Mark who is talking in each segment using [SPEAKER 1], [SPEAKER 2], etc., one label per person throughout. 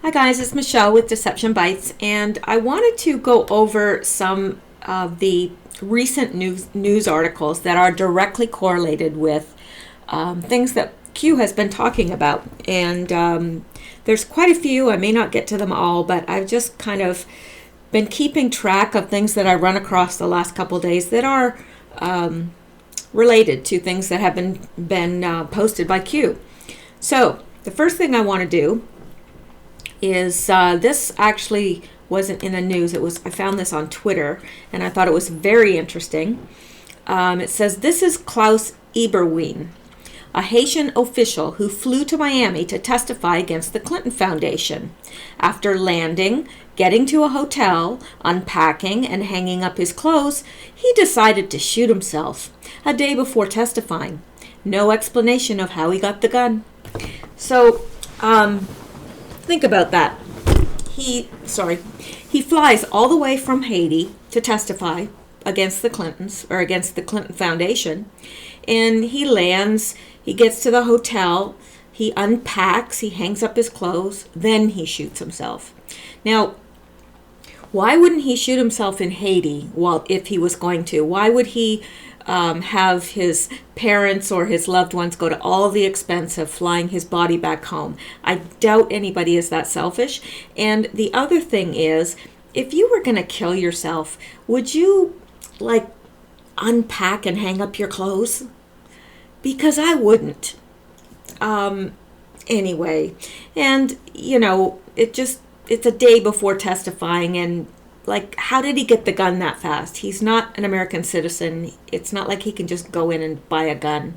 [SPEAKER 1] Hi guys, it's Michelle with Deception Bytes, and I wanted to go over some of the recent news articles that are directly correlated with things that Q has been talking about. And there's quite a few. I may not get to them all, but I've just kind of been keeping track of things that I run across the last couple of days that are related to things that have been posted by Q. So the first thing I want to do is this actually wasn't in the news. I found this on Twitter, and I thought it was very interesting. It says, this is Klaus Eberwein, a Haitian official who flew to Miami to testify against the Clinton Foundation. After landing, getting to a hotel, unpacking, and hanging up his clothes, he decided to shoot himself a day before testifying. No explanation of how he got the gun. So, think about that. He flies all the way from Haiti to testify against the Clintons, or against the Clinton Foundation. And he lands, he gets to the hotel, he unpacks, he hangs up his clothes, then he shoots himself. Now, why wouldn't he shoot himself in Haiti? Well, if he was going to, why would he have his parents or his loved ones go to all the expense of flying his body back home? I doubt anybody is that selfish. And the other thing is, if you were going to kill yourself, would you unpack and hang up your clothes? Because I wouldn't. Anyway, and it's a day before testifying, and how did he get the gun that fast? He's not an American citizen. It's not like he can just go in and buy a gun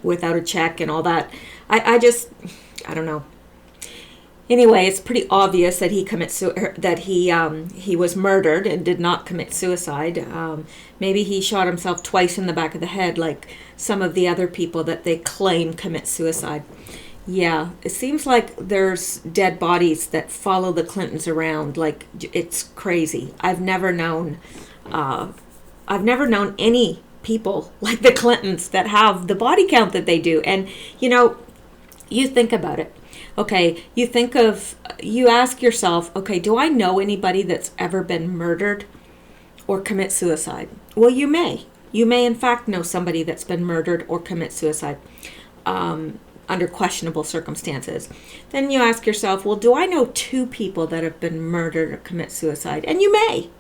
[SPEAKER 1] without a check and all that. I don't know. Anyway, it's pretty obvious that he was murdered and did not commit suicide. Maybe he shot himself twice in the back of the head, like some of the other people that they claim commit suicide. Yeah, it seems like there's dead bodies that follow the Clintons around. It's crazy. I've never known any people like the Clintons that have the body count that they do. And you think about it. Okay, you ask yourself, okay, do I know anybody that's ever been murdered or commit suicide? Well, you may in fact know somebody that's been murdered or commit suicide. Under questionable circumstances. Then you ask yourself, well, do I know two people that have been murdered or commit suicide? And you may.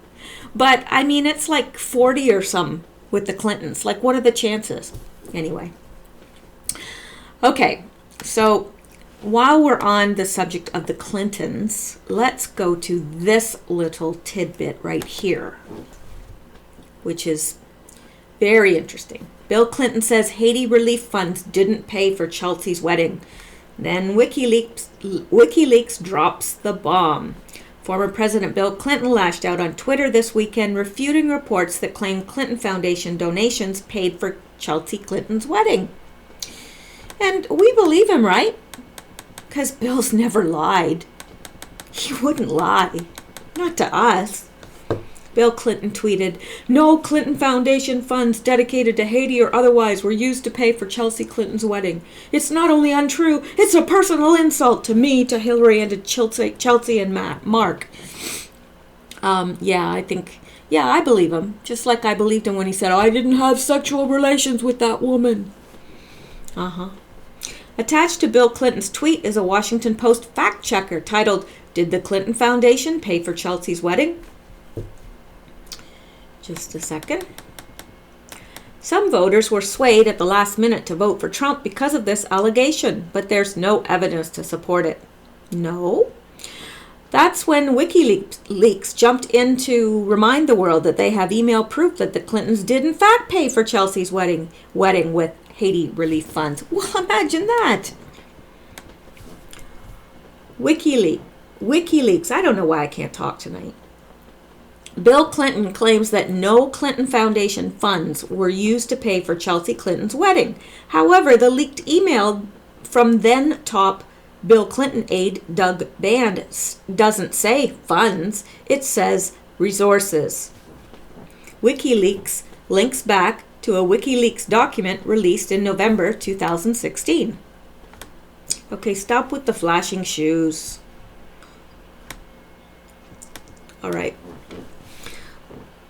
[SPEAKER 1] But, it's like 40 or some with the Clintons. What are the chances? Anyway. Okay, so while we're on the subject of the Clintons, let's go to this little tidbit right here, which is very interesting. Bill Clinton says Haiti relief funds didn't pay for Chelsea's wedding. Then WikiLeaks drops the bomb. Former President Bill Clinton lashed out on Twitter this weekend, refuting reports that claim Clinton Foundation donations paid for Chelsea Clinton's wedding. And we believe him, right? Because Bill's never lied. He wouldn't lie. Not to us. Bill Clinton tweeted, "No Clinton Foundation funds dedicated to Haiti or otherwise were used to pay for Chelsea Clinton's wedding. It's not only untrue, it's a personal insult to me, to Hillary, and to Chelsea and Mark." I believe him. Just like I believed him when he said, "I didn't have sexual relations with that woman." Attached to Bill Clinton's tweet is a Washington Post fact checker titled, "Did the Clinton Foundation pay for Chelsea's wedding?" Just a second. Some voters were swayed at the last minute to vote for Trump because of this allegation, but there's no evidence to support it. No? That's when WikiLeaks jumped in to remind the world that they have email proof that the Clintons did in fact pay for Chelsea's wedding with Haiti relief funds. Well, imagine that. WikiLeaks. I don't know why I can't talk tonight. Bill Clinton claims that no Clinton Foundation funds were used to pay for Chelsea Clinton's wedding. However, the leaked email from then top Bill Clinton aide Doug Band doesn't say funds, it says resources. WikiLeaks links back to a WikiLeaks document released in November 2016. Okay, stop with the flashing shoes. All right.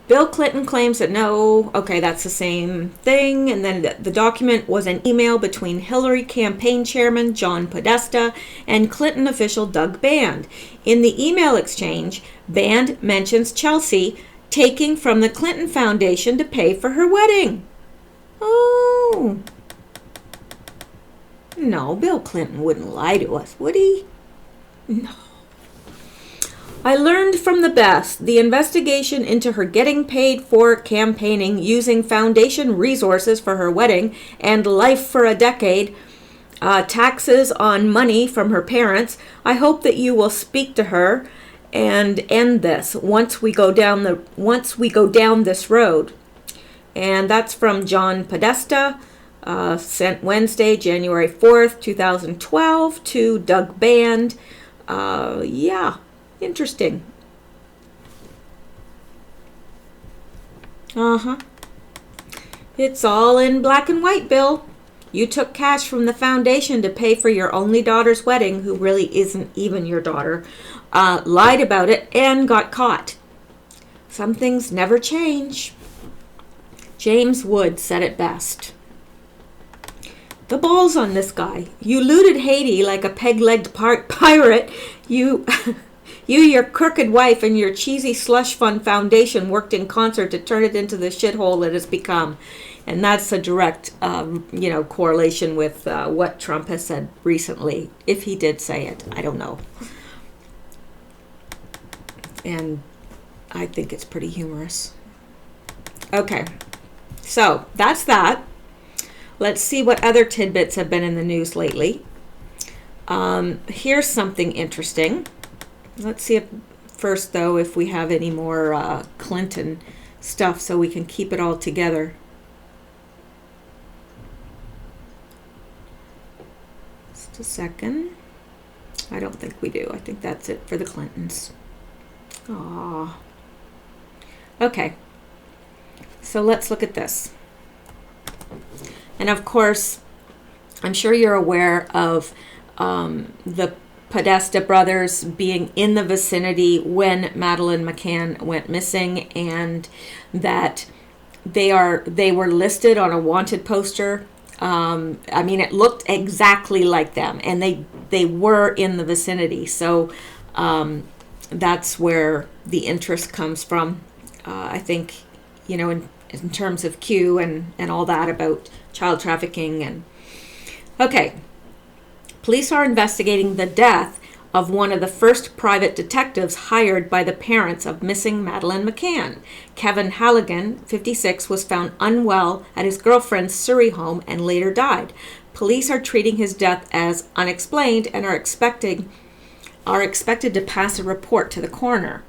[SPEAKER 1] Bill Clinton claims that no, okay, that's the same thing. And then the document was an email between Hillary campaign chairman John Podesta and Clinton official Doug Band. In the email exchange, Band mentions Chelsea taking from the Clinton Foundation to pay for her wedding. Oh. No, Bill Clinton wouldn't lie to us, would he? No. I learned from the best the investigation into her getting paid for campaigning using foundation resources for her wedding and life for a decade, taxes on money from her parents. I hope that you will speak to her and end this once we go down this road. And that's from John Podesta, sent Wednesday, January 4th, 2012 to Doug Band. Yeah. Interesting. It's all in black and white, Bill. You took cash from the foundation to pay for your only daughter's wedding, who really isn't even your daughter, lied about it, and got caught. Some things never change. James Wood said it best. The balls on this guy. You looted Haiti like a peg-legged pirate. You, your crooked wife, and your cheesy slush fund foundation worked in concert to turn it into the shithole it has become. And that's a direct, correlation with what Trump has said recently. If he did say it, I don't know. And I think it's pretty humorous. Okay, so that's that. Let's see what other tidbits have been in the news lately. Here's something interesting. Let's see first, though, if we have any more Clinton stuff so we can keep it all together. Just a second. I don't think we do. I think that's it for the Clintons. Aww. Okay. So let's look at this. And of course, I'm sure you're aware of the Podesta brothers being in the vicinity when Madeleine McCann went missing, and that they were listed on a wanted poster. I mean, it looked exactly like them, and they were in the vicinity. So that's where the interest comes from. I think, in terms of Q and all that about child trafficking. And okay. Police are investigating the death of one of the first private detectives hired by the parents of missing Madeleine McCann. Kevin Halligan, 56, was found unwell at his girlfriend's Surrey home and later died. Police are treating his death as unexplained and are expected to pass a report to the coroner.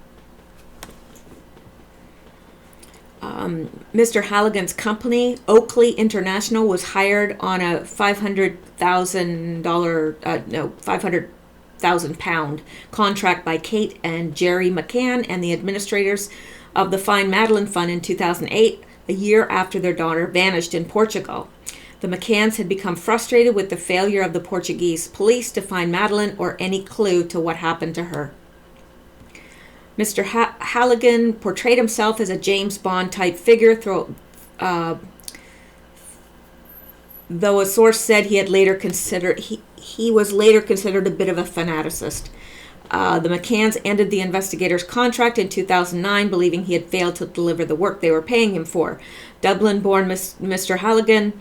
[SPEAKER 1] Mr. Halligan's company, Oakley International, was hired on a £500,000 contract by Kate and Jerry McCann and the administrators of the Find Madeleine Fund in 2008, a year after their daughter vanished in Portugal. The McCanns had become frustrated with the failure of the Portuguese police to find Madeleine or any clue to what happened to her. Mr. Halligan portrayed himself as a James Bond type figure, though a source said he was later considered a bit of a fanaticist. The McCanns ended the investigator's contract in 2009, believing he had failed to deliver the work they were paying him for. Dublin-born Mr. Halligan,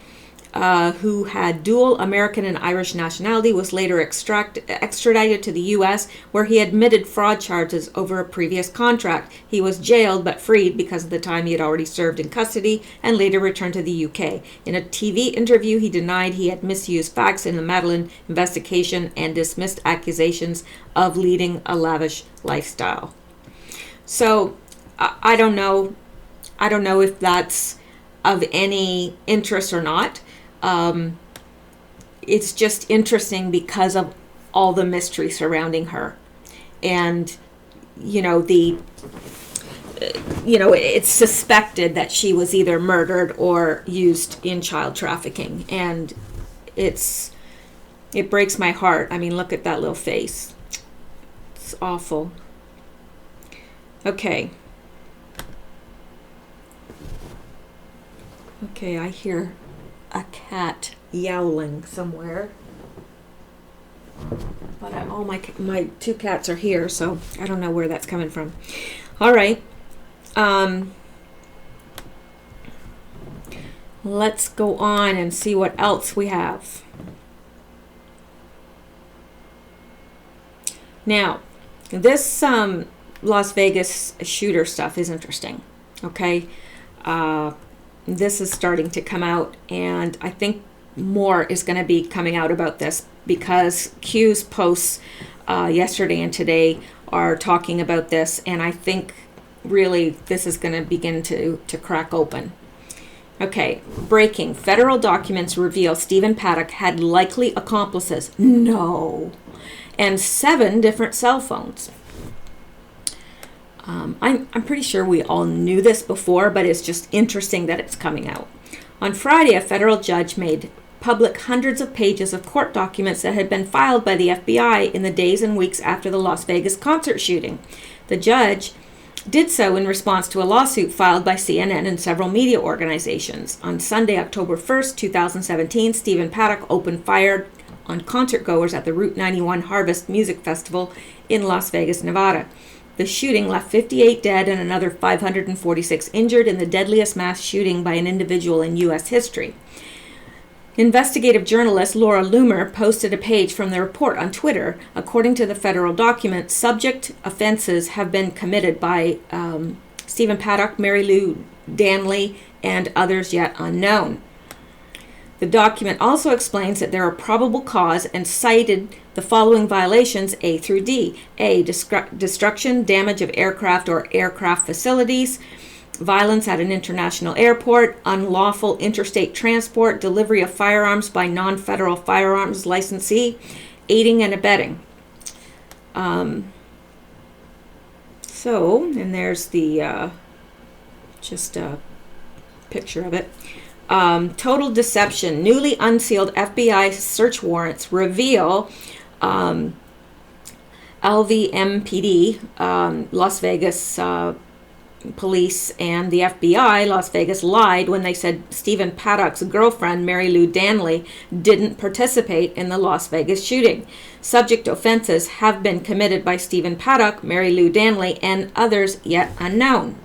[SPEAKER 1] who had dual American and Irish nationality, was later extradited to the U.S., where he admitted fraud charges over a previous contract. He was jailed but freed because of the time he had already served in custody and later returned to the U.K. In a TV interview, he denied he had misused facts in the Madeleine investigation and dismissed accusations of leading a lavish lifestyle. So, I don't know if that's of any interest or not. It's just interesting because of all the mystery surrounding her, and it's suspected that she was either murdered or used in child trafficking, and it breaks my heart. I mean, look at that little face. It's awful. Okay. Okay, I hear a cat yowling somewhere. But all my two cats are here, so I don't know where that's coming from. All right. Let's go on and see what else we have. Now, this Las Vegas shooter stuff is interesting. Okay. This is starting to come out, and I think more is going to be coming out about this because Q's posts yesterday and today are talking about this, and I think really this is going to begin to crack open. Okay, breaking. Federal documents reveal Stephen Paddock had likely accomplices. No. And 7 different cell phones. I'm pretty sure we all knew this before, but it's just interesting that it's coming out. On Friday, a federal judge made public hundreds of pages of court documents that had been filed by the FBI in the days and weeks after the Las Vegas concert shooting. The judge did so in response to a lawsuit filed by CNN and several media organizations. On Sunday, October 1st, 2017, Stephen Paddock opened fire on concertgoers at the Route 91 Harvest Music Festival in Las Vegas, Nevada. The shooting left 58 dead and another 546 injured in the deadliest mass shooting by an individual in U.S. history. Investigative journalist Laura Loomer posted a page from the report on Twitter. According to the federal document, subject offenses have been committed by Stephen Paddock, Mary Lou Danley, and others yet unknown. The document also explains that there are probable cause and cited the following violations A through D. A, destruction, damage of aircraft or aircraft facilities, violence at an international airport, unlawful interstate transport, delivery of firearms by non-federal firearms licensee, aiding and abetting. And there's the just a picture of it. Total deception. Newly unsealed FBI search warrants reveal LVMPD, Las Vegas police, and the FBI, Las Vegas, lied when they said Stephen Paddock's girlfriend, Mary Lou Danley, didn't participate in the Las Vegas shooting. Subject offenses have been committed by Stephen Paddock, Mary Lou Danley, and others yet unknown.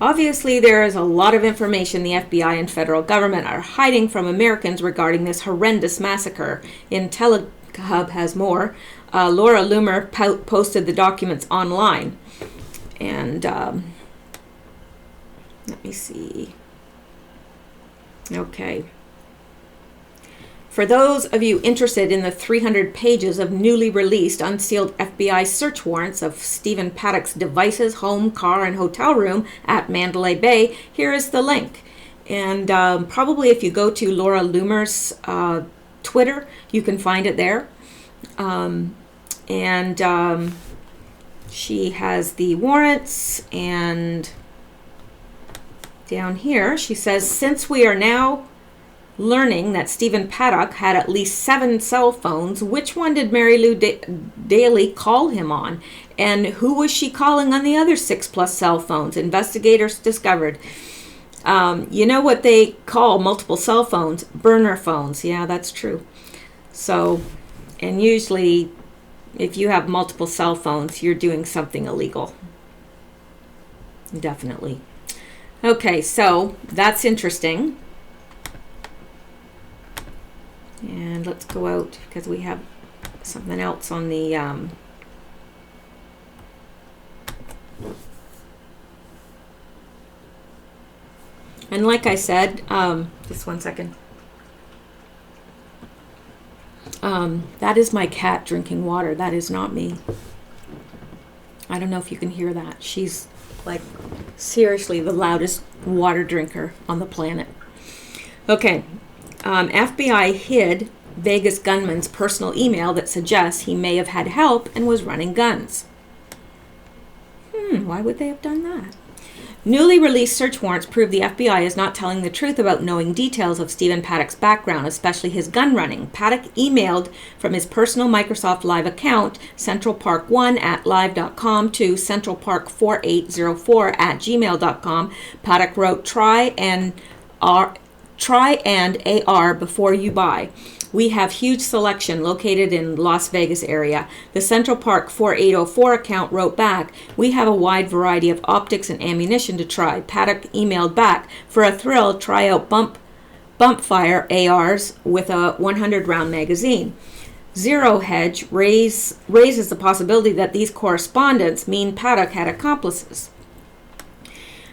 [SPEAKER 1] Obviously, there is a lot of information the FBI and federal government are hiding from Americans regarding this horrendous massacre. IntelliHub has more. Laura Loomer posted the documents online. And let me see. Okay. For those of you interested in the 300 pages of newly released unsealed FBI search warrants of Stephen Paddock's devices, home, car, and hotel room at Mandalay Bay, here is the link. And probably if you go to Laura Loomer's Twitter, you can find it there. She has the warrants, and down here she says, since we are now learning that Stephen Paddock had at least 7 cell phones, which one did Mary Lou Danley call him on? And who was she calling on the other 6+ cell phones? Investigators discovered. You know what they call multiple cell phones? Burner phones. Yeah, that's true. So, and usually if you have multiple cell phones, you're doing something illegal. Definitely. Okay, so that's interesting. And let's go out because we have something else on the and like I said, just one second. That is my cat drinking water. That is not me. I don't know if you can hear that. She's like seriously the loudest water drinker on the planet. Okay. FBI hid Vegas gunman's personal email that suggests he may have had help and was running guns. Why would they have done that? Newly released search warrants prove the FBI is not telling the truth about knowing details of Stephen Paddock's background, especially his gun running. Paddock emailed from his personal Microsoft Live account, centralpark1@live.com, to centralpark4804@gmail.com. Paddock wrote, try and AR before you buy. We have huge selection located in Las Vegas area. The Central Park 4804 account wrote back, we have a wide variety of optics and ammunition to try. Paddock emailed back, for a thrill, try out bump fire ARs with a 100 round magazine. Zero Hedge raises the possibility that these correspondents mean Paddock had accomplices.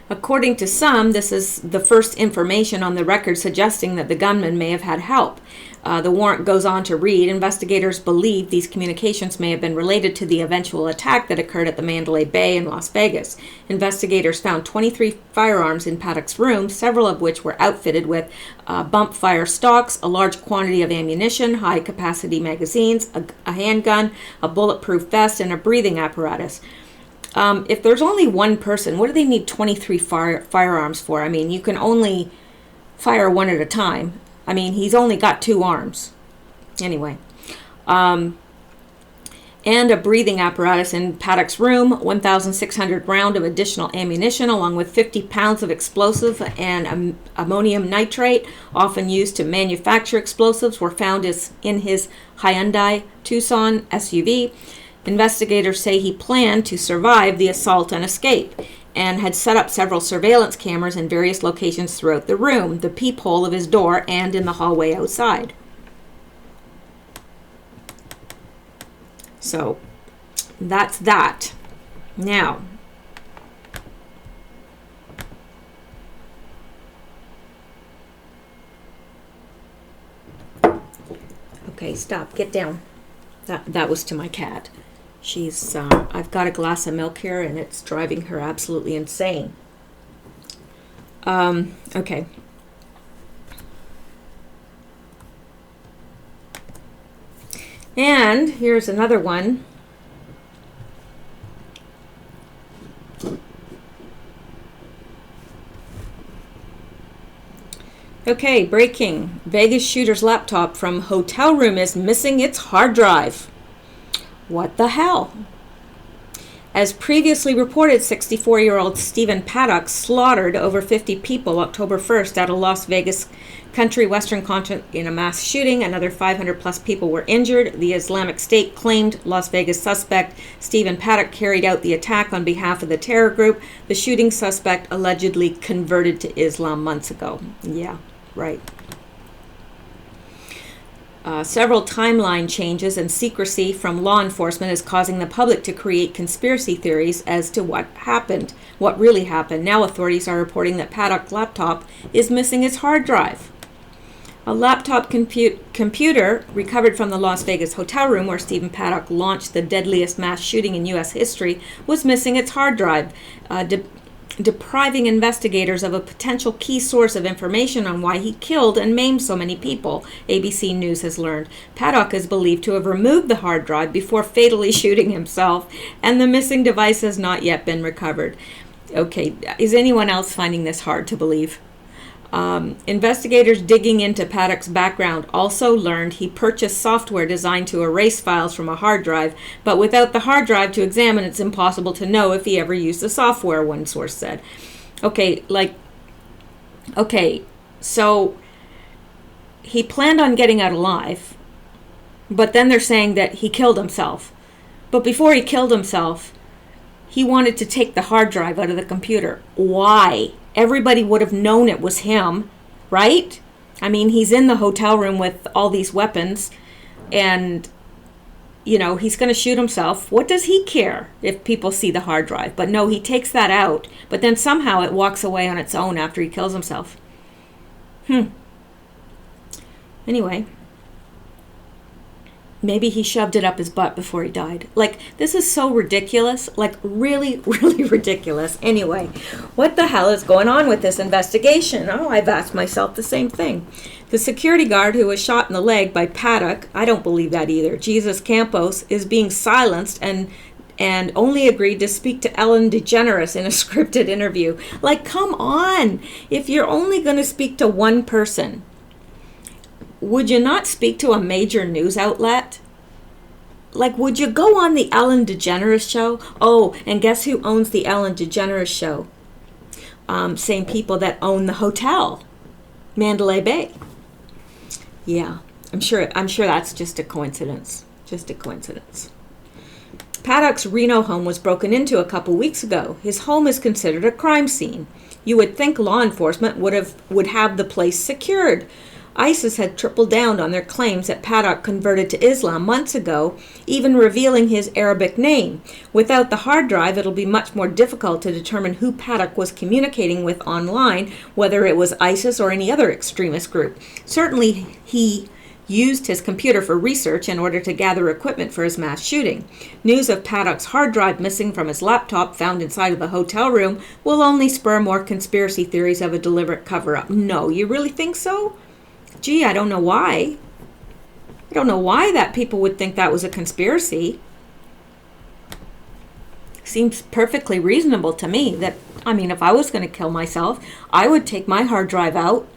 [SPEAKER 1] According to some, this is the first information on the record suggesting that the gunman may have had help. The warrant goes on to read, investigators believe these communications may have been related to the eventual attack that occurred at the Mandalay Bay in Las Vegas. Investigators found 23 firearms in Paddock's room, several of which were outfitted with bump fire stocks, a large quantity of ammunition, high-capacity magazines, a handgun, a bulletproof vest, and a breathing apparatus. If there's only one person, what do they need 23 firearms for? I mean, you can only fire one at a time. I mean, he's only got 2 arms. Anyway. And a breathing apparatus in Paddock's room, 1,600 round of additional ammunition, along with 50 pounds of explosive and ammonium nitrate, often used to manufacture explosives, were found in his Hyundai Tucson SUV. Investigators say he planned to survive the assault and escape, and had set up several surveillance cameras in various locations throughout the room, the peephole of his door, and in the hallway outside. So, that's that. Now, okay, stop, get down. That was to my cat. She's, I've got a glass of milk here, and it's driving her absolutely insane. Okay. And here's another one. Okay, breaking. Vegas shooter's laptop from hotel room is missing its hard drive. What the hell? As previously reported, 64-year-old Stephen Paddock slaughtered over 50 people October 1st at a Las Vegas country western concert in a mass shooting. Another 500-plus people were injured. The Islamic State claimed Las Vegas suspect Stephen Paddock carried out the attack on behalf of the terror group. The shooting suspect allegedly converted to Islam months ago. Yeah, right. Several timeline changes and secrecy from law enforcement is causing the public to create conspiracy theories as to what happened, what really happened. Now authorities are reporting that Paddock's laptop is missing its hard drive. A laptop computer recovered from the Las Vegas hotel room where Stephen Paddock launched the deadliest mass shooting in U.S. history was missing its hard drive, depriving investigators of a potential key source of information on why he killed and maimed so many people, ABC News has learned. Paddock is believed to have removed the hard drive before fatally shooting himself, and the missing device has not yet been recovered. Okay, is anyone else finding this hard to believe? Investigators digging into Paddock's background also learned he purchased software designed to erase files from a hard drive, but without the hard drive to examine, it's impossible to know if he ever used the software, one source said. Okay, so he planned on getting out alive, but then they're saying that he killed himself. But before he killed himself, he wanted to take the hard drive out of the computer. Why? Everybody would have known it was him, right? I mean, he's in the hotel room with all these weapons, and, you know, he's going to shoot himself. What does he care if people see the hard drive? But no, he takes that out, but then somehow it walks away on its own after he kills himself. Anyway. Maybe he shoved it up his butt before he died. Like, this is so ridiculous. Like, really, really ridiculous. Anyway, what the hell is going on with this investigation? Oh, I've asked myself the same thing. The security guard who was shot in the leg by Paddock, I don't believe that either, Jesus Campos, is being silenced and and only agreed to speak to Ellen DeGeneres in a scripted interview. Like, come on! If you're only going to speak to one person, would you not speak to a major news outlet? Like, would you go on the Ellen DeGeneres show? Oh, and guess who owns the Ellen DeGeneres show? Same people that own the hotel, Mandalay Bay. Yeah, I'm sure that's just a coincidence. Just a coincidence. Paddock's Reno home was broken into a couple weeks ago. His home is considered a crime scene. You would think law enforcement would have the place secured. ISIS had tripled down on their claims that Paddock converted to Islam months ago, even revealing his Arabic name. Without the hard drive, it'll be much more difficult to determine who Paddock was communicating with online, whether it was ISIS or any other extremist group. Certainly, he used his computer for research in order to gather equipment for his mass shooting. News of Paddock's hard drive missing from his laptop found inside of the hotel room will only spur more conspiracy theories of a deliberate cover-up. No, you really think so? Gee, I don't know why. I don't know why that people would think that was a conspiracy. Seems perfectly reasonable to me that, I mean, if I was going to kill myself, I would take my hard drive out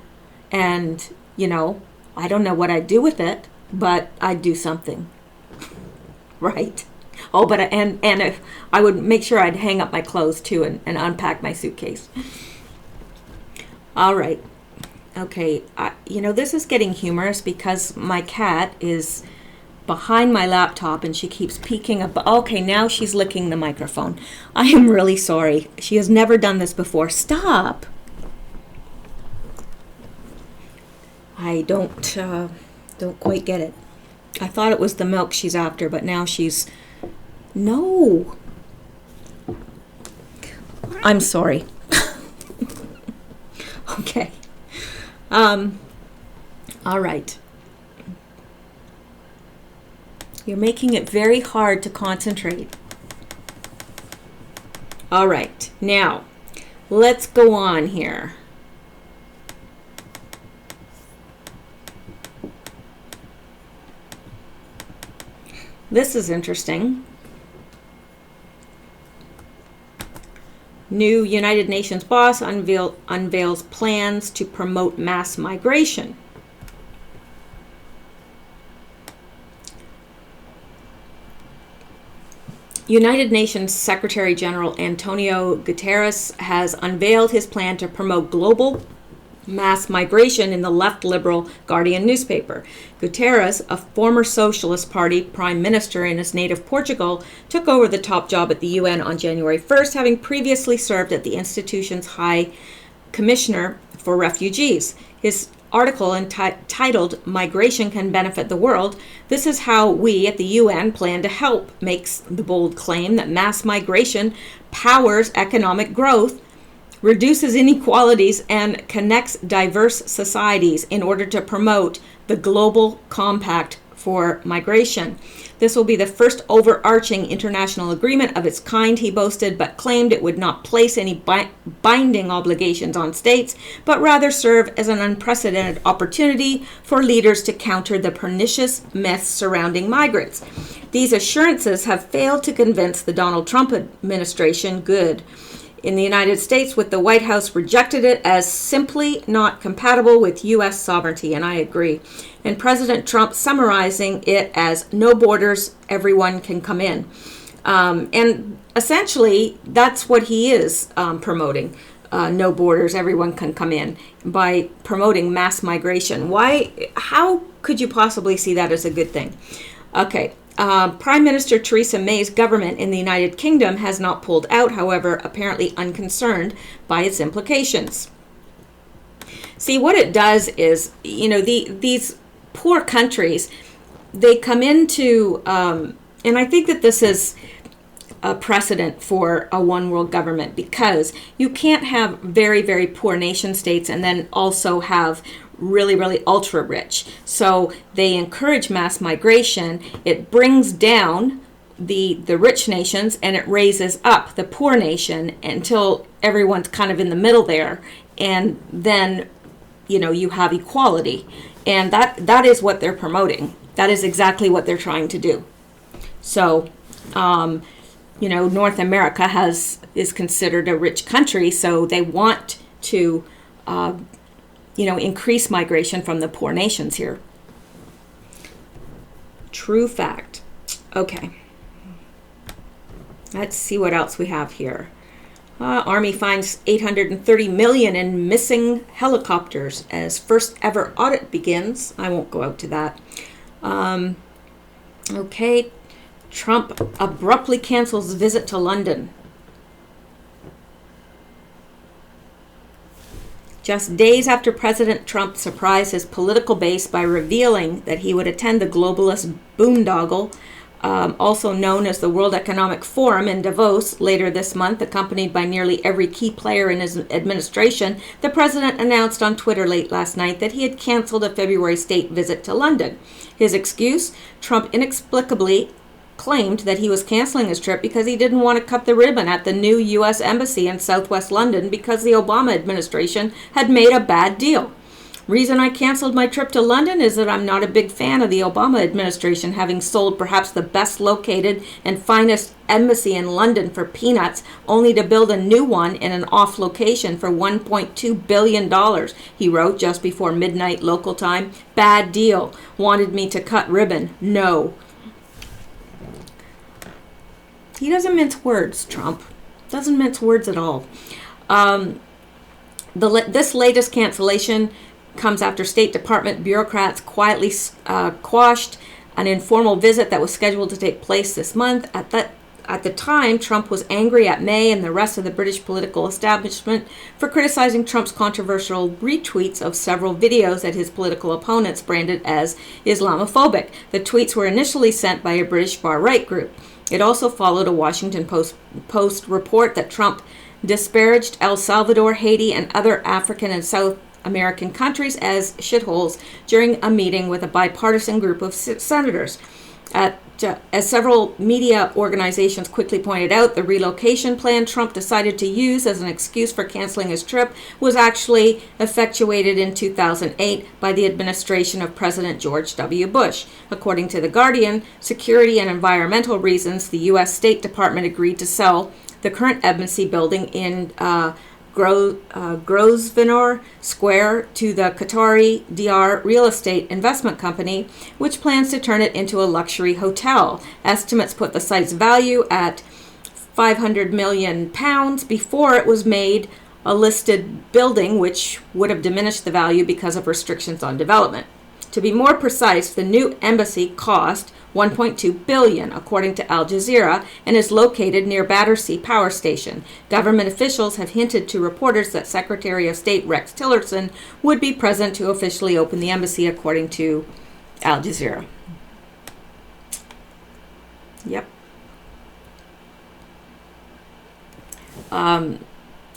[SPEAKER 1] and, I don't know what I'd do with it, but I'd do something. Right. Oh, and if I would make sure I'd hang up my clothes too and unpack my suitcase. All right. Okay, this is getting humorous because my cat is behind my laptop and she keeps peeking up. Okay, now she's licking the microphone. I am really sorry. She has never done this before. Stop. I don't quite get it. I thought it was the milk she's after, but now she's... No. I'm sorry. Okay. All right. You're making it very hard to concentrate. All right. Now, let's go on here. This is interesting. New United Nations boss unveils plans to promote mass migration. United Nations Secretary General Antonio Guterres has unveiled his plan to promote global mass migration in the left-liberal Guardian newspaper. Guterres, a former Socialist Party prime minister in his native Portugal, took over the top job at the UN on January 1st, having previously served at the institution's High Commissioner for Refugees. His article entitled "Migration Can Benefit the World, This is How We at the UN Plan to Help," makes the bold claim that mass migration powers economic growth, reduces inequalities, and connects diverse societies in order to promote the global compact for migration. This will be the first overarching international agreement of its kind, he boasted, but claimed it would not place any binding obligations on states, but rather serve as an unprecedented opportunity for leaders to counter the pernicious myths surrounding migrants. These assurances have failed to convince the Donald Trump administration good. In the United States, with the White House rejected it as simply not compatible with U.S. sovereignty, and I agree. And President Trump summarizing it as "no borders, everyone can come in." And essentially, that's what he is promoting. No borders, everyone can come in, by promoting mass migration. Why? How could you possibly see that as a good thing? Okay. Prime Minister Theresa May's government in the United Kingdom has not pulled out, however, apparently unconcerned by its implications. See, what it does is, these poor countries, they come into, and I think that this is a precedent for a one world government, because you can't have very, very poor nation states and then also have really, really ultra rich. So they encourage mass migration. It brings down the rich nations and it raises up the poor nation until everyone's kind of in the middle there. And then, you have equality. And that is what they're promoting. That is exactly what they're trying to do. So North America is considered a rich country, so they want to, increase migration from the poor nations here. True fact. Okay. Let's see what else we have here. Army finds $830 million in missing helicopters as first ever audit begins. I won't go out to that. Okay. Trump abruptly cancels visit to London. Just days after President Trump surprised his political base by revealing that he would attend the globalist boondoggle, also known as the World Economic Forum in Davos later this month, accompanied by nearly every key player in his administration, the president announced on Twitter late last night that he had canceled a February state visit to London. His excuse? Trump inexplicably claimed that he was canceling his trip because he didn't want to cut the ribbon at the new U.S. Embassy in southwest London because the Obama administration had made a bad deal. Reason I canceled my trip to London is that I'm not a big fan of the Obama administration having sold perhaps the best located and finest embassy in London for peanuts, only to build a new one in an off location for $1.2 billion, he wrote just before midnight local time. Bad deal. Wanted me to cut ribbon. No. He doesn't mince words, Trump. Doesn't mince words at all. This latest cancellation comes after State Department bureaucrats quietly quashed an informal visit that was scheduled to take place this month. At the time, Trump was angry at May and the rest of the British political establishment for criticizing Trump's controversial retweets of several videos that his political opponents branded as Islamophobic. The tweets were initially sent by a British far-right group. It also followed a Washington Post report that Trump disparaged El Salvador, Haiti, and other African and South American countries as shitholes during a meeting with a bipartisan group of senators. As several media organizations quickly pointed out, the relocation plan Trump decided to use as an excuse for canceling his trip was actually effectuated in 2008 by the administration of President George W. Bush. According to The Guardian, security and environmental reasons, the U.S. State Department agreed to sell the current embassy building in Grosvenor Square to the Qatari DR Real Estate Investment Company, which plans to turn it into a luxury hotel. Estimates put the site's value at £500 million before it was made a listed building, which would have diminished the value because of restrictions on development. To be more precise, the new embassy cost $1.2 billion, according to Al Jazeera, and is located near Battersea Power Station. Government officials have hinted to reporters that Secretary of State Rex Tillerson would be present to officially open the embassy, according to Al Jazeera. Yep.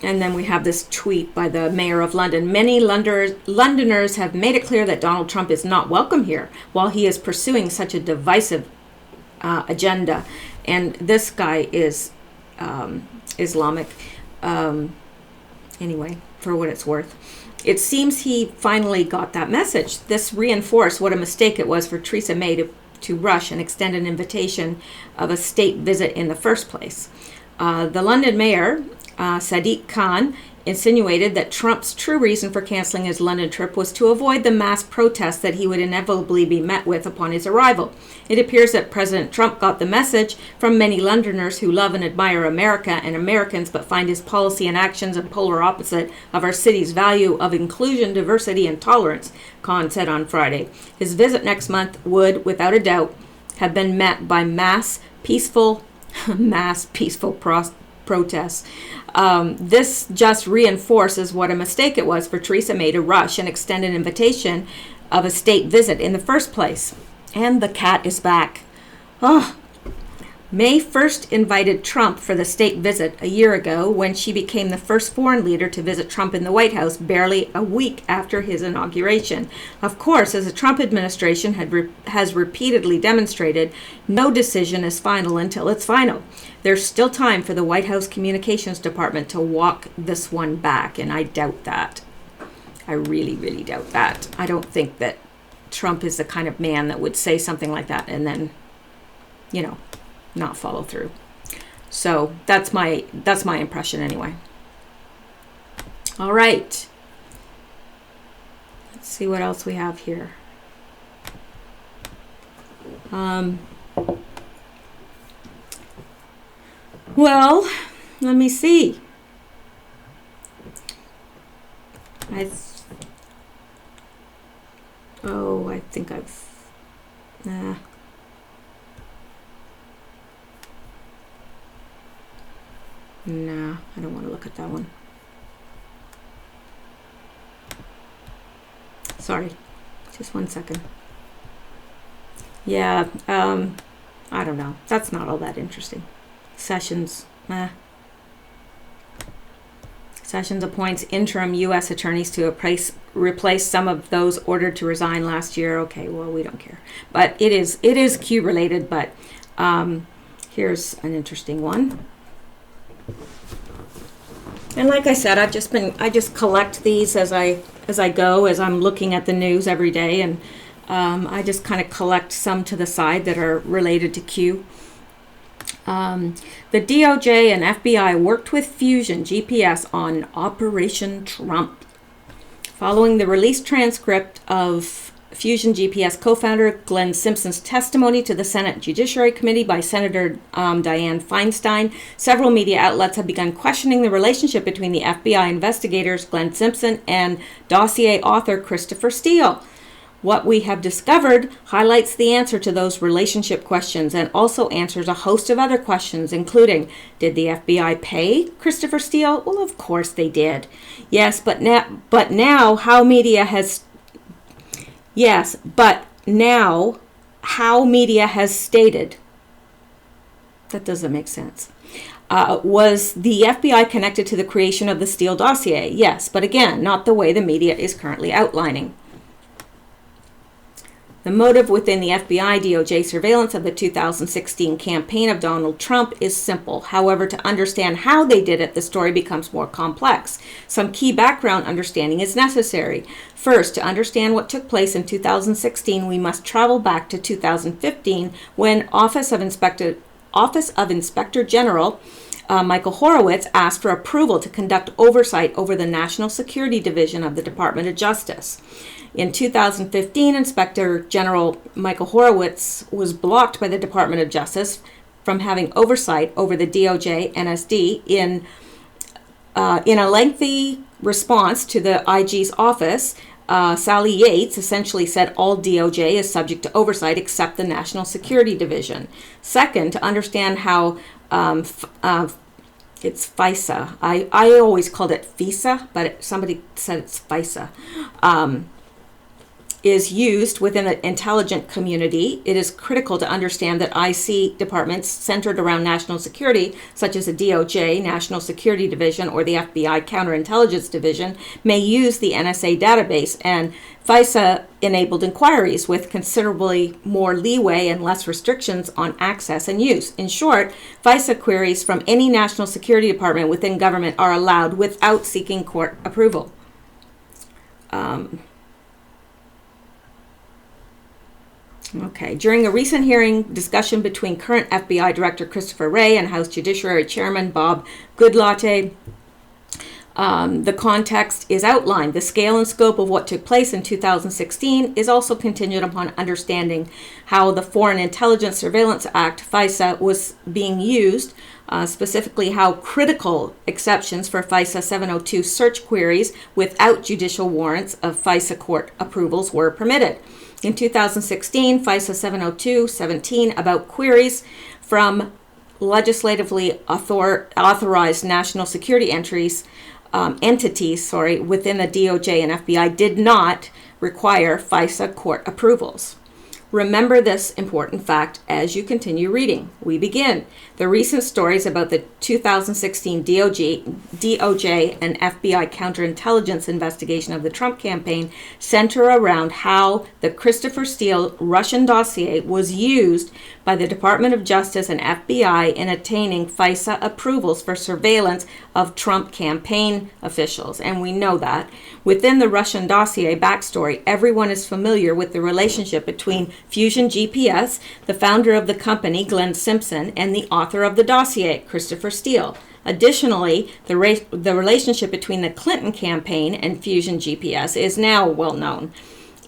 [SPEAKER 1] And then we have this tweet by the mayor of London. Many Londoners have made it clear that Donald Trump is not welcome here while he is pursuing such a divisive agenda. And this guy is Islamic. Anyway, for what it's worth. It seems he finally got that message. This reinforced what a mistake it was for Theresa May to rush and extend an invitation of a state visit in the first place. The London mayor, Sadiq Khan, insinuated that Trump's true reason for canceling his London trip was to avoid the mass protests that he would inevitably be met with upon his arrival. It appears that President Trump got the message from many Londoners who love and admire America and Americans, but find his policy and actions a polar opposite of our city's value of inclusion, diversity, and tolerance, Khan said on Friday. His visit next month would, without a doubt, have been met by mass peaceful protests. This just reinforces what a mistake it was for Theresa May to rush and extend an invitation of a state visit in the first place. And the cat is back. May first invited Trump for the state visit a year ago when she became the first foreign leader to visit Trump in the White House barely a week after his inauguration. Of course, as the Trump administration has repeatedly demonstrated, no decision is final until it's final. There's still time for the White House Communications Department to walk this one back, and I doubt that. I really, really doubt that. I don't think that Trump is the kind of man that would say something like that and then, not follow through. So that's my impression anyway. All right. Let's see what else we have here. Well, let me see. I think I've... Nah, I don't want to look at that one. Sorry, just 1 second. Yeah, I don't know. That's not all that interesting. Sessions appoints interim U.S. attorneys to replace some of those ordered to resign last year. Okay, well, we don't care. But it is Q related, but here's an interesting one. And like I said, I just collect these as I go, as I'm looking at the news every day, and I just kind of collect some to the side that are related to Q. The DOJ and FBI worked with Fusion GPS on Operation Trump. Following the released transcript of Fusion GPS co-founder Glenn Simpson's testimony to the Senate Judiciary Committee by Senator Dianne Feinstein, several media outlets have begun questioning the relationship between the FBI investigators Glenn Simpson and dossier author Christopher Steele. What we have discovered highlights the answer to those relationship questions and also answers a host of other questions, including, did the FBI pay Christopher Steele? Well, of course they did. Yes, but now how media has stated, that doesn't make sense. Was the FBI connected to the creation of the Steele dossier? Yes, but again, not the way the media is currently outlining. The motive within the FBI DOJ surveillance of the 2016 campaign of Donald Trump is simple. However, to understand how they did it, the story becomes more complex. Some key background understanding is necessary. First, to understand what took place in 2016, we must travel back to 2015 when Office of Inspector General Michael Horowitz asked for approval to conduct oversight over the National Security Division of the Department of Justice. In 2015, Inspector General Michael Horowitz was blocked by the Department of Justice from having oversight over the DOJ NSD in a lengthy response to the IG's office. Sally Yates essentially said all DOJ is subject to oversight except the National Security Division. Second, to understand how it's FISA. I always called it FISA, but somebody said it's FISA. Is used within the intelligence community. It is critical to understand that IC departments centered around national security, such as the DOJ, National Security Division, or the FBI Counterintelligence Division, may use the NSA database, and FISA-enabled inquiries with considerably more leeway and less restrictions on access and use. In short, FISA queries from any national security department within government are allowed without seeking court approval. Okay. During a recent hearing discussion between current FBI Director Christopher Wray and House Judiciary Chairman Bob Goodlatte, the context is outlined. The scale and scope of what took place in 2016 is also contingent upon understanding how the Foreign Intelligence Surveillance Act, FISA, was being used, specifically how critical exceptions for FISA 702 search queries without judicial warrants of FISA court approvals were permitted. In 2016, FISA 702-17 about queries from legislatively authorized national security entities within the DOJ and FBI did not require FISA court approvals. Remember this important fact as you continue reading. We begin. The recent stories about the 2016 DOJ and FBI counterintelligence investigation of the Trump campaign center around how the Christopher Steele Russian dossier was used by the Department of Justice and FBI in attaining FISA approvals for surveillance of Trump campaign officials. And we know that. Within the Russian dossier backstory, everyone is familiar with the relationship between Fusion GPS, the founder of the company, Glenn Simpson, and the author of the dossier, Christopher Steele. Additionally, the relationship between the Clinton campaign and Fusion GPS is now well known.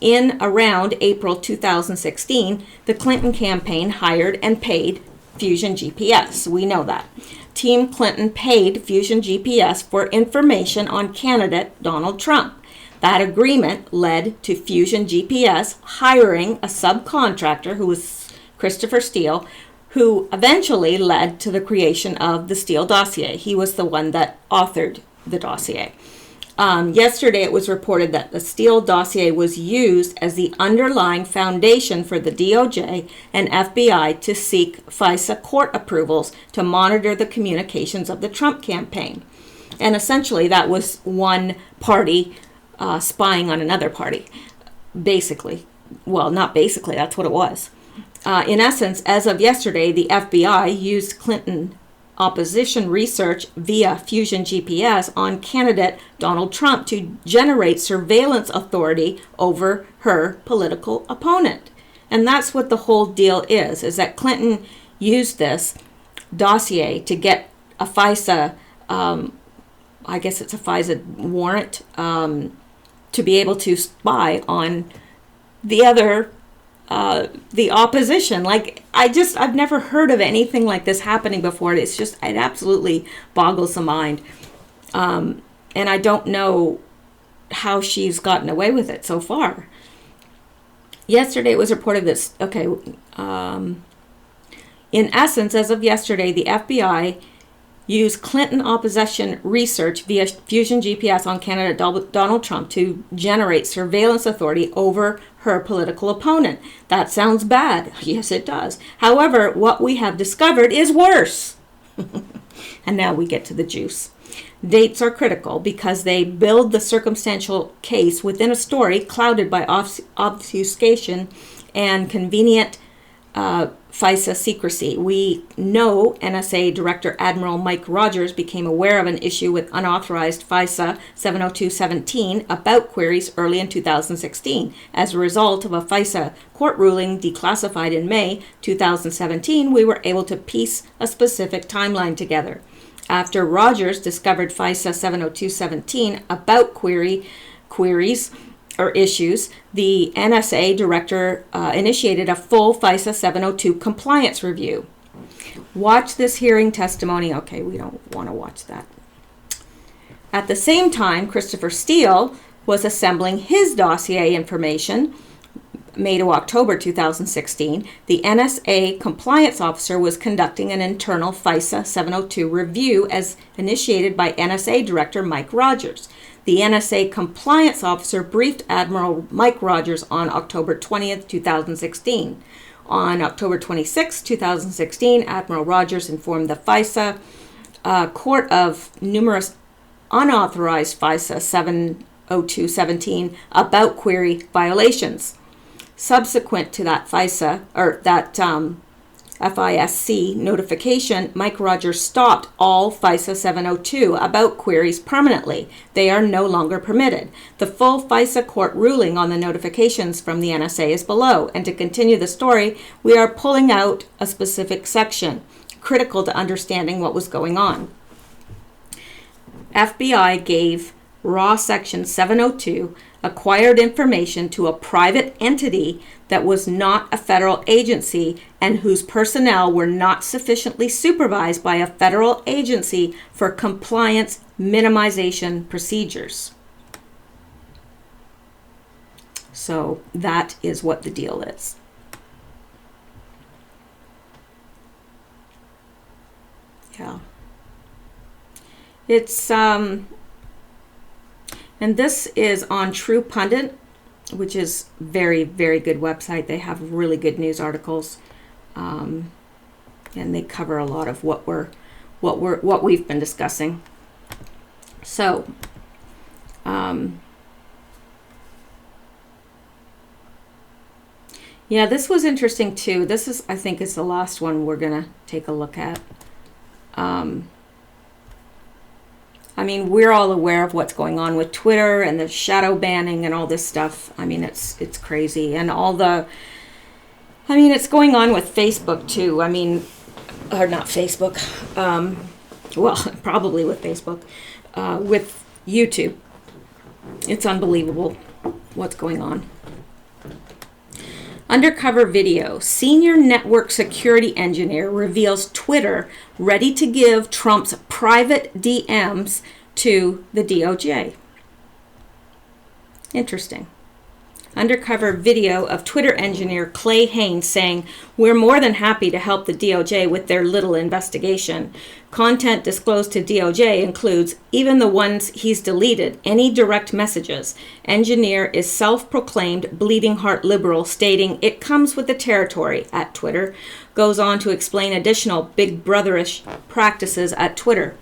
[SPEAKER 1] In around April 2016, the Clinton campaign hired and paid Fusion GPS. We know that. Team Clinton paid Fusion GPS for information on candidate Donald Trump. That agreement led to Fusion GPS hiring a subcontractor who was Christopher Steele, who eventually led to the creation of the Steele dossier. He was the one that authored the dossier. Yesterday, it was reported that the Steele dossier was used as the underlying foundation for the DOJ and FBI to seek FISA court approvals to monitor the communications of the Trump campaign. And essentially, that was one party spying on another party, basically. Well, not basically, that's what it was. In essence, as of yesterday, the FBI used Clinton opposition research via Fusion GPS on candidate Donald Trump to generate surveillance authority over her political opponent. And that's what the whole deal is that Clinton used this dossier to get a FISA, I guess it's a FISA warrant, to be able to spy on the other the opposition. Like, I've never heard of anything like this happening before. It absolutely boggles the mind. And I don't know how she's gotten away with it so far. Yesterday it was reported that, in essence, as of yesterday, the FBI used Clinton opposition research via Fusion GPS on candidate Donald Trump to generate surveillance authority over her political opponent. That sounds bad. Yes, it does. However, what we have discovered is worse. And now we get to the juice. Dates are critical because they build the circumstantial case within a story clouded by obfuscation and convenient FISA secrecy. We know NSA Director Admiral Mike Rogers became aware of an issue with unauthorized FISA 70217 about queries early in 2016. As a result of a FISA court ruling declassified in May 2017, we were able to piece a specific timeline together. After Rogers discovered FISA 70217 about queries or issues, the NSA director initiated a full FISA 702 compliance review. Watch this hearing testimony. Okay, we don't want to watch that. At the same time, Christopher Steele was assembling his dossier information. May to October 2016, the NSA compliance officer was conducting an internal FISA 702 review as initiated by NSA Director Mike Rogers. The NSA compliance officer briefed Admiral Mike Rogers on October 20th, 2016. On October 26, 2016, Admiral Rogers informed the FISA court of numerous unauthorized FISA 70217 about query violations. Subsequent to that FISA, or that FISC notification, Mike Rogers stopped all FISA 702 about queries permanently. They are no longer permitted. The full FISA court ruling on the notifications from the NSA is below. And to continue the story, we are pulling out a specific section, critical to understanding what was going on. FBI gave raw section 702 acquired information to a private entity that was not a federal agency and whose personnel were not sufficiently supervised by a federal agency for compliance minimization procedures. So that is what the deal is. Yeah. It's and this is on True Pundit, which is very, very good website. They have really good news articles, and they cover a lot of what we've been discussing. So, yeah, this was interesting too. This is, I think, is the last one we're gonna take a look at. I mean, we're all aware of what's going on with Twitter and the shadow banning and all this stuff. I mean, it's crazy. And all the I mean, it's going on with Facebook too. I mean, or not Facebook. Well, probably with Facebook, with YouTube. It's unbelievable what's going on. Undercover video. Senior network security engineer reveals Twitter ready to give Trump's private DMs to the DOJ. Interesting. Undercover video of Twitter engineer Clay Haynes saying, "We're more than happy to help the DOJ with their little investigation. Content disclosed to DOJ includes even the ones he's deleted, any direct messages. Engineer is self-proclaimed bleeding heart liberal, stating it comes with the territory at Twitter. Goes on to explain additional big brotherish practices at Twitter.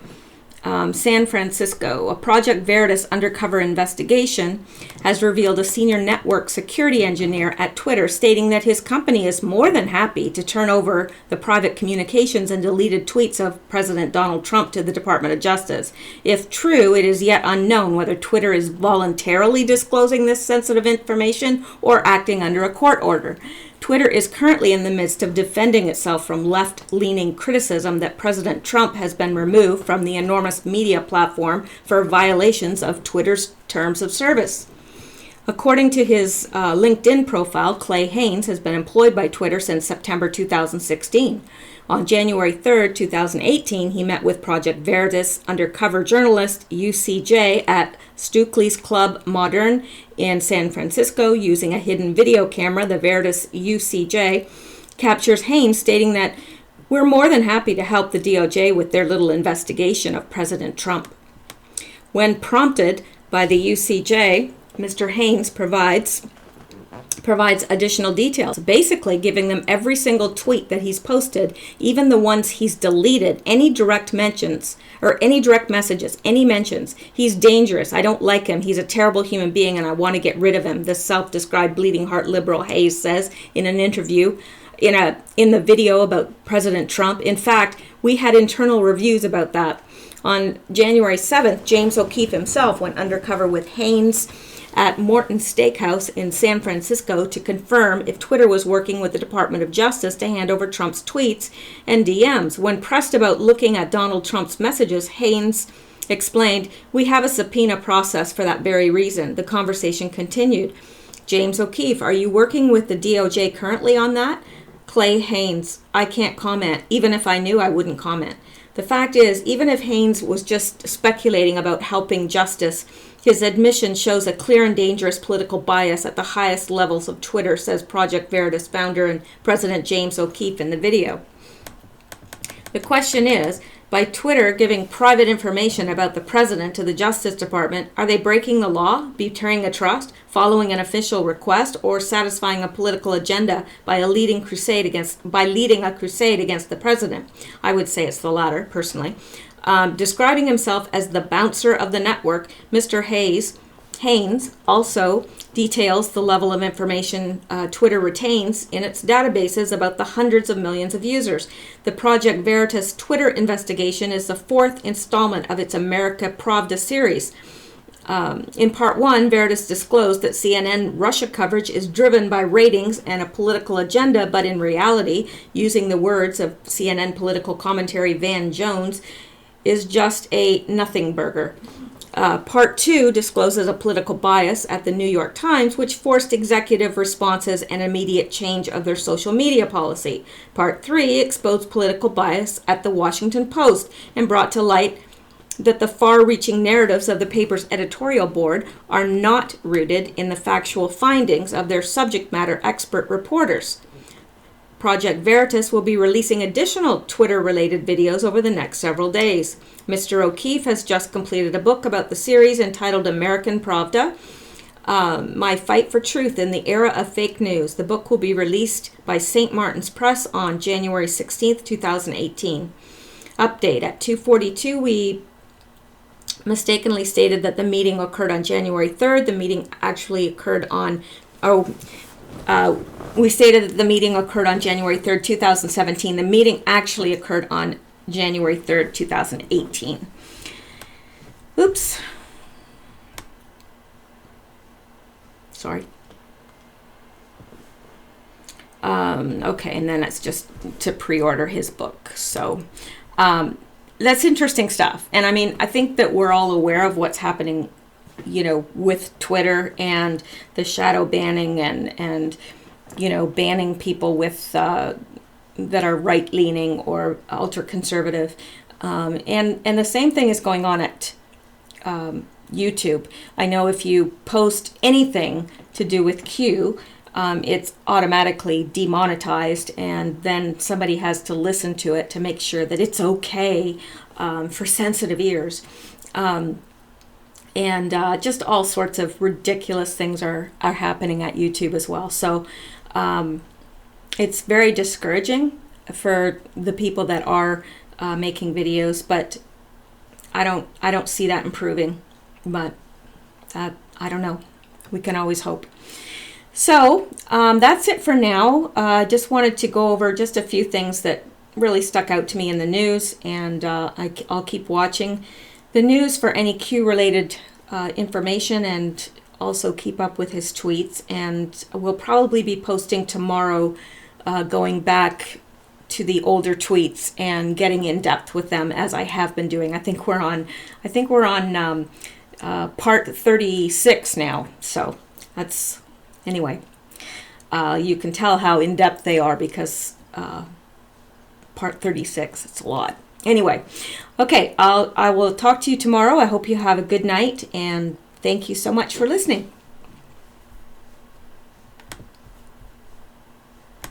[SPEAKER 1] San Francisco, a Project Veritas undercover investigation has revealed a senior network security engineer at Twitter stating that his company is more than happy to turn over the private communications and deleted tweets of President Donald Trump to the Department of Justice. If true, it is yet unknown whether Twitter is voluntarily disclosing this sensitive information or acting under a court order. Twitter is currently in the midst of defending itself from left-leaning criticism that President Trump has been removed from the enormous media platform for violations of Twitter's terms of service. According to his LinkedIn profile, Clay Haynes has been employed by Twitter since September 2016. On January 3rd, 2018, he met with Project Veritas undercover journalist UCJ at Stukely's Club Modern in San Francisco using a hidden video camera. The Veritas UCJ captures Haynes stating that we're more than happy to help the DOJ with their little investigation of President Trump. When prompted by the UCJ, Mr. Haynes provides additional details, basically giving them every single tweet that he's posted, even the ones he's deleted, any direct mentions or any direct messages, any mentions. He's dangerous. I don't like him. He's a terrible human being and I want to get rid of him, the self-described bleeding heart liberal Hayes says in an interview in the video about President Trump. In fact, we had internal reviews about that. On January 7th, James O'Keefe himself went undercover with Haynes at Morton's Steakhouse in San Francisco to confirm if Twitter was working with the Department of Justice to hand over Trump's tweets and DMs. When pressed about looking at Donald Trump's messages, Haynes explained, "We have a subpoena process for that very reason." The conversation continued. James O'Keefe, "Are you working with the DOJ currently on that?" Clay Haynes, "I can't comment. Even if I knew, I wouldn't comment." The fact is, even if Haynes was just speculating about helping justice, his admission shows a clear and dangerous political bias at the highest levels of Twitter, says Project Veritas founder and President James O'Keefe in the video. The question is, by Twitter giving private information about the president to the Justice Department, are they breaking the law, betraying a trust, following an official request, or satisfying a political agenda by leading a crusade against the president? I would say it's the latter, personally. Describing himself as the bouncer of the network, Mr. Haynes also details the level of information Twitter retains in its databases about the hundreds of millions of users. The Project Veritas Twitter investigation is the fourth installment of its America Pravda series. In part one, Veritas disclosed that CNN Russia coverage is driven by ratings and a political agenda, but in reality, using the words of CNN political commentary Van Jones, is just a nothing burger. Part two discloses a political bias at the New York Times, which forced executive responses and immediate change of their social media policy. Part three exposed political bias at the Washington Post and brought to light that the far-reaching narratives of the paper's editorial board are not rooted in the factual findings of their subject matter expert reporters. Project Veritas will be releasing additional Twitter-related videos over the next several days. Mr. O'Keefe has just completed a book about the series entitled American Pravda, My Fight for Truth in the Era of Fake News. The book will be released by St. Martin's Press on January 16th, 2018. Update. At 2:42, we mistakenly stated that the meeting occurred on January 3rd. The meeting actually occurred on... we stated that the meeting occurred on January 3rd, 2017. The meeting actually occurred on January 3rd, 2018. Oops. Okay, and then it's just to pre-order his book. So that's interesting stuff. And I mean, I think that we're all aware of what's happening, with Twitter and the shadow banning and banning people with that are right-leaning or ultra-conservative. And the same thing is going on at YouTube. I know if you post anything to do with Q, it's automatically demonetized, and then somebody has to listen to it to make sure that it's okay for sensitive ears. And just all sorts of ridiculous things are happening at YouTube as well. So it's very discouraging for the people that are making videos, but I don't see that improving. But I don't know. We can always hope. So that's it for now. Just wanted to go over just a few things that really stuck out to me in the news, and I'll keep watching the news for any Q-related information, and also keep up with his tweets. And we'll probably be posting tomorrow, going back to the older tweets and getting in depth with them as I have been doing. I think we're on part 36 now. So that's anyway. You can tell how in depth they are because part 36. It's a lot. Anyway, okay. I will talk to you tomorrow. I hope you have a good night, and thank you so much for listening.